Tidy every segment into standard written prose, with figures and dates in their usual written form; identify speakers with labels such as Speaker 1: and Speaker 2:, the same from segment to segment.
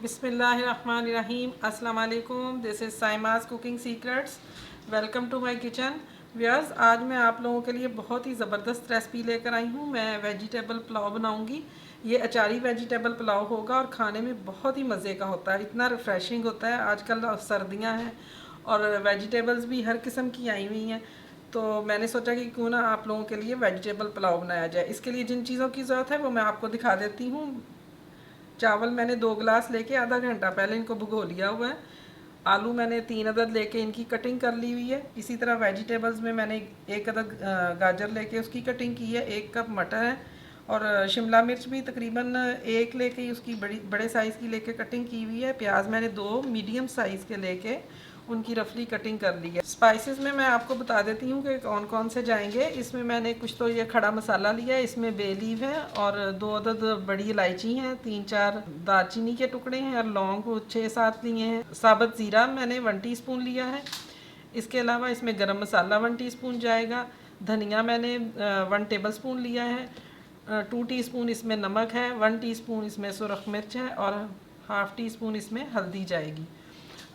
Speaker 1: बिस्मिल्लाहिर्रहमानिर्रहीम। अस्सलाम वालेकुम। This is Saima's cooking secrets. Welcome to my kitchen. Viewers, आज मैं आप लोगों के लिए बहुत ही ज़बरदस्त रेसिपी लेकर आई हूँ। मैं वेजिटेबल पुलाव बनाऊँगी। ये अचारी वेजिटेबल पुलाव होगा और खाने में बहुत ही मज़े का होता है, इतना रिफ़्रेशिंग होता है। आजकल सर्दियाँ हैं और वेजिटेबल्स भी हर किस्म की आई हुई हैं, तो मैंने सोचा कि क्यों ना आप लोगों के लिए वेजिटेबल पुलाव बनाया जाए। इसके लिए जिन चीज़ों की ज़रूरत है वो मैं आपको दिखा देती हूँ। चावल मैंने 2 गिलास लेके आधा घंटा पहले इनको भिगो लिया हुआ है। आलू मैंने 3 अदद लेके इनकी कटिंग कर ली हुई है। इसी तरह वेजिटेबल्स में मैंने 1 अदद गाजर लेके उसकी कटिंग की है, 1 कप मटर है और शिमला मिर्च भी तकरीबन 1 लेके उसकी बड़े साइज़ की लेके कटिंग की हुई है। प्याज मैंने 2 मीडियम साइज़ के लेके उनकी रफली कटिंग कर ली है। स्पाइसेस में मैं आपको बता देती हूँ कि कौन कौन से जाएंगे। इसमें मैंने कुछ तो ये खड़ा मसाला लिया है, इसमें बे लीफ है और 2 अदद बड़ी इलायची हैं, 3-4 दालचीनी के टुकड़े हैं और लौंग 6-7 लिए हैं। साबुत ज़ीरा मैंने 1 टीस्पून लिया है। इसके अलावा इसमें गरम मसाला 1 टीस्पून जाएगा। धनिया मैंने 1 टेबल स्पून लिया है। 2 टीस्पून इसमें नमक है, 1 टीस्पून इसमें सुरख मिर्च है और हाफ़ टी स्पून इसमें हल्दी जाएगी।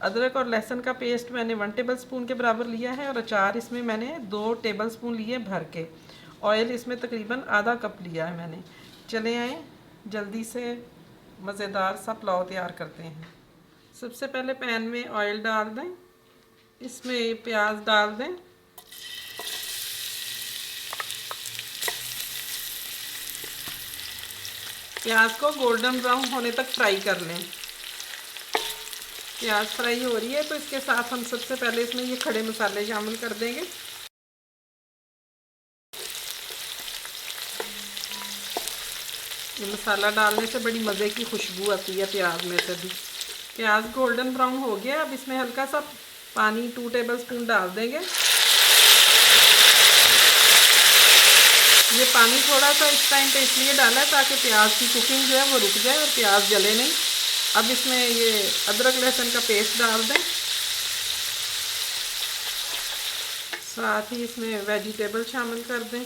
Speaker 1: अदरक और लहसुन का पेस्ट मैंने 1 टेबल स्पून के बराबर लिया है और अचार इसमें मैंने 2 टेबल स्पून लिए भर के। ऑयल इसमें तकरीबन आधा कप लिया है मैंने। चले आए जल्दी से मज़ेदार सा पुलाव तैयार करते हैं। सबसे पहले पैन में ऑयल डाल दें, इसमें प्याज डाल दें। प्याज को गोल्डन ब्राउन होने तक फ्राई कर लें। प्याज फ्राई हो रही है तो इसके साथ हम सबसे पहले इसमें ये खड़े मसाले शामिल कर देंगे। ये मसाला डालने से बड़ी मज़े की खुशबू आती है प्याज में से भी। प्याज गोल्डन ब्राउन हो गया, अब इसमें हल्का सा पानी 2 टेबल स्पून डाल देंगे। ये पानी थोड़ा सा इस टाइम पे इसलिए डाला है ताकि प्याज की कुकिंग जो है वो रुक जाए और प्याज जले नहीं। अब इसमें ये अदरक लहसुन का पेस्ट डाल दें, साथ ही इसमें वेजिटेबल शामिल कर दें।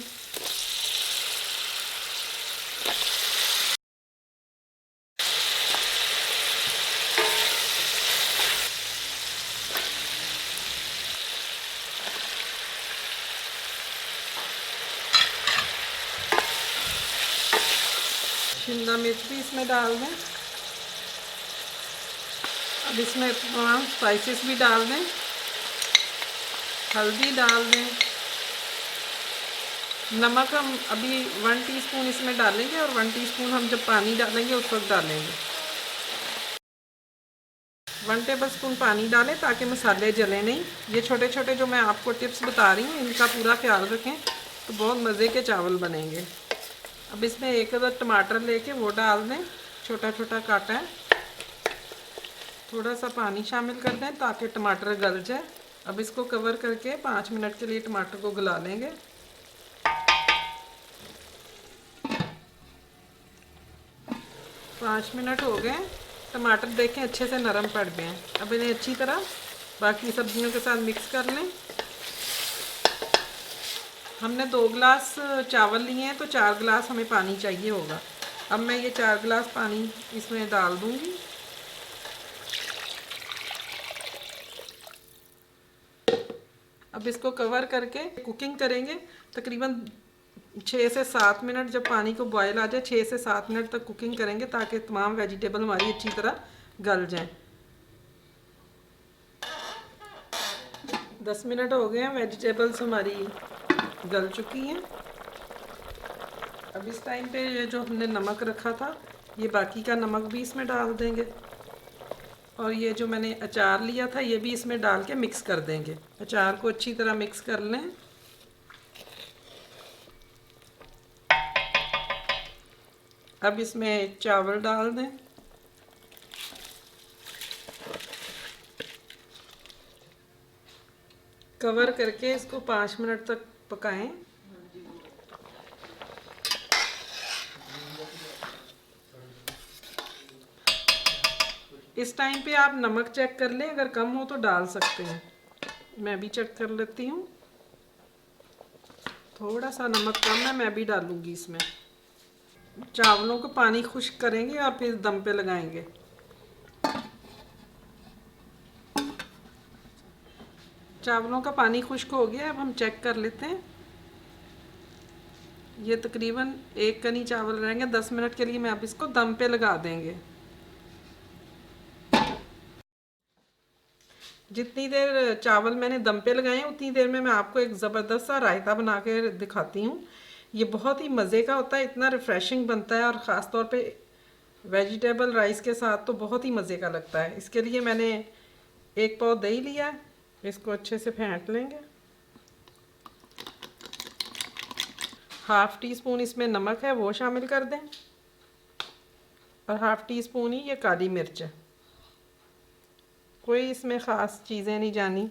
Speaker 1: शिमला मिर्च भी इसमें डाल दें। अब इसमें तमाम स्पाइसेस भी डाल दें, हल्दी डाल दें। नमक हम अभी 1 टीस्पून इसमें डालेंगे और 1 टीस्पून हम जब पानी डालेंगे उस वक्त डालेंगे। 1 टेबल स्पून पानी डालें ताकि मसाले जले नहीं। ये छोटे छोटे जो मैं आपको टिप्स बता रही हूँ इनका पूरा ख्याल रखें तो बहुत मज़े के चावल बनेंगे। अब इसमें 1 अदद टमाटर लेके वो डाल दें, छोटा छोटा काटा है। थोड़ा सा पानी शामिल कर दें ताकि टमाटर गल जाए। अब इसको कवर करके 5 मिनट के लिए टमाटर को गला लेंगे। 5 मिनट हो गए, टमाटर देखें अच्छे से नरम पड़ गए हैं। अब इन्हें अच्छी तरह बाकी सब्जियों के साथ मिक्स कर लें। हमने 2 गिलास चावल लिए हैं तो 4 गिलास हमें पानी चाहिए होगा। अब मैं ये 4 गिलास पानी इसमें डाल दूँगी। अब इसको कवर करके कुकिंग करेंगे तकरीबन 6 से 7 मिनट। जब पानी को बॉयल आ जाए 6 से 7 मिनट तक कुकिंग करेंगे ताकि तमाम वेजिटेबल हमारी अच्छी तरह गल जाएं। 10 मिनट हो गए हैं, वेजिटेबल्स हमारी गल चुकी हैं। अब इस टाइम पे ये जो हमने नमक रखा था ये बाकी का नमक भी इसमें डाल देंगे और ये जो मैंने अचार लिया था ये भी इसमें डाल के मिक्स कर देंगे। अचार को अच्छी तरह मिक्स कर लें। अब इसमें चावल डाल दें। कवर करके इसको 5 मिनट तक पकाएं। इस टाइम पे आप नमक चेक कर लें, अगर कम हो तो डाल सकते हैं। मैं भी चेक कर लेती हूँ, थोड़ा सा नमक कम है, मैं भी डालूँगी इसमें। चावलों को पानी खुश्क करेंगे और फिर दम पे लगाएंगे। चावलों का पानी खुश्क हो गया, अब हम चेक कर लेते हैं। ये तकरीबन 1 कनी चावल रहेंगे। 10 मिनट के लिए मैं अब इसको दम पे लगा देंगे। जितनी देर चावल मैंने दम पे लगाए हैं उतनी देर में मैं आपको एक ज़बरदस्त सा रायता बना के दिखाती हूँ। ये बहुत ही मज़े का होता है, इतना रिफ़्रेशिंग बनता है और ख़ास तौर पे वेजिटेबल राइस के साथ तो बहुत ही मज़े का लगता है। इसके लिए मैंने 1 पाव दही लिया है, इसको अच्छे से फेंट लेंगे। ½ टी स्पून इसमें नमक है, वो शामिल कर दें, और ½ टी स्पून ही ये काली मिर्च है। कोई इसमें ख़ास चीज़ें नहीं जानी,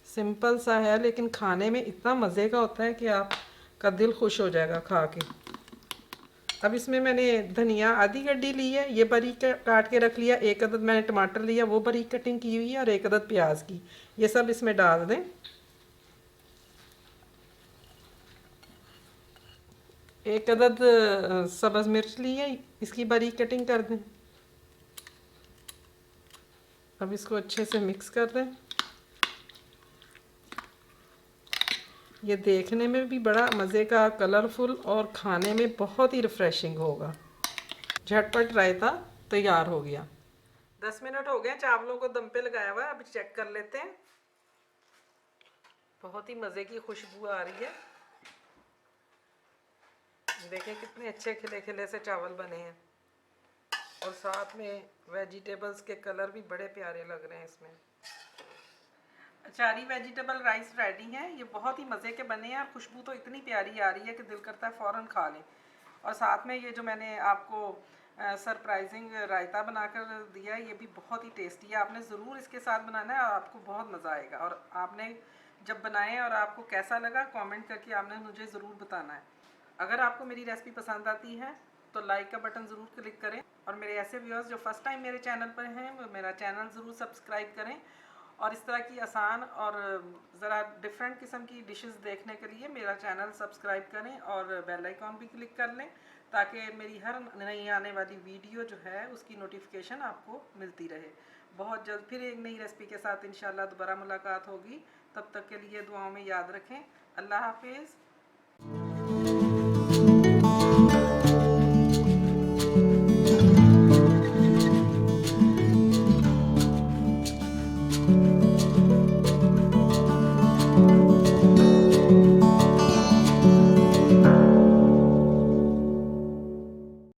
Speaker 1: सिंपल सा है, लेकिन खाने में इतना मज़े का होता है कि आपका दिल खुश हो जाएगा खा के। अब इसमें मैंने धनिया आधी गड्डी ली है, ये बारीक काट के रख लिया। 1 अदद मैंने टमाटर लिया, वो बारीक कटिंग की हुई है, और 1 अदद प्याज की। ये सब इसमें डाल दें। 1 अदद सब्ज़ मिर्च ली है, इसकी बारीक कटिंग कर दें। अब इसको अच्छे से मिक्स कर दें। ये देखने में भी बड़ा मज़े का, कलरफुल, और खाने में बहुत ही रिफ़्रेशिंग होगा। झटपट रायता तैयार हो गया। 10 मिनट हो गए चावलों को दम पे लगाया हुआ है। अब चेक कर लेते हैं। बहुत ही मज़े की खुशबू आ रही है। देखें कितने अच्छे खिले खिले से चावल बने हैं, और साथ में वेजिटेबल्स के कलर भी बड़े प्यारे लग रहे हैं इसमें। अचारी वेजिटेबल राइस रेडी है। ये बहुत ही मज़े के बने हैं, और खुशबू तो इतनी प्यारी आ रही है कि दिल करता है फ़ौरन खा लें। और साथ में ये जो मैंने आपको सरप्राइजिंग रायता बनाकर दिया है, ये भी बहुत ही टेस्टी है। आपने ज़रूर इसके साथ बनाना है और आपको बहुत मज़ा आएगा। और आपने जब बनाए और आपको कैसा लगा, कमेंट करके आपने मुझे ज़रूर बताना है। अगर आपको मेरी रेसिपी पसंद आती है तो लाइक का बटन ज़रूर क्लिक करें, और मेरे ऐसे व्यूअर्स जो फर्स्ट टाइम मेरे चैनल पर हैं वो मेरा चैनल ज़रूर सब्सक्राइब करें। और इस तरह की आसान और ज़रा डिफरेंट किस्म की डिशेस देखने के लिए मेरा चैनल सब्सक्राइब करें, और बेल आइकॉन भी क्लिक कर लें, ताकि मेरी हर नई आने वाली वीडियो जो है उसकी नोटिफिकेशन आपको मिलती रहे। बहुत जल्द फिर एक नई रेसिपी के साथ इंशाल्लाह दोबारा मुलाकात होगी। तब तक के लिए दुआओं में याद रखें। अल्लाह हाफिज़।